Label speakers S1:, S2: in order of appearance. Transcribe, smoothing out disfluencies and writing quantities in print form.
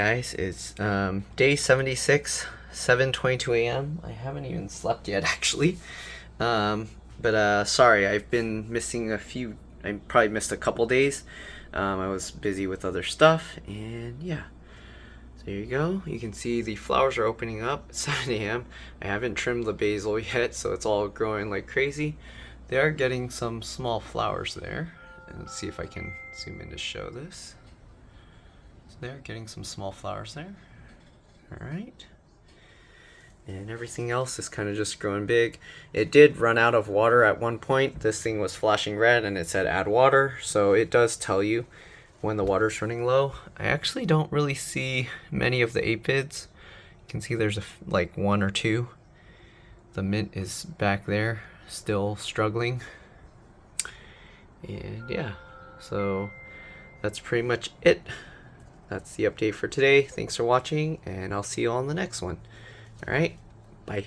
S1: Guys, it's day 76, 7:22 a.m. I haven't even slept yet actually. But sorry, I've been missing I probably missed a couple days. I was busy with other stuff, and yeah. So there you go. You can see the flowers are opening up at 7 a.m. I haven't trimmed the basil yet, so it's all growing like crazy. They are getting some small flowers there. And let's see if I can zoom in to show this. There, getting some small flowers there. Alright. And everything else is kind of just growing big. It did run out of water at one point. This thing was flashing red and it said add water, so it does tell you when the water's running low. I actually don't really see many of the aphids. You can see there's like one or two. The mint is back there, still struggling. And yeah, so that's pretty much it. That's the update for today. Thanks for watching, and I'll see you all in the next one. All right, bye.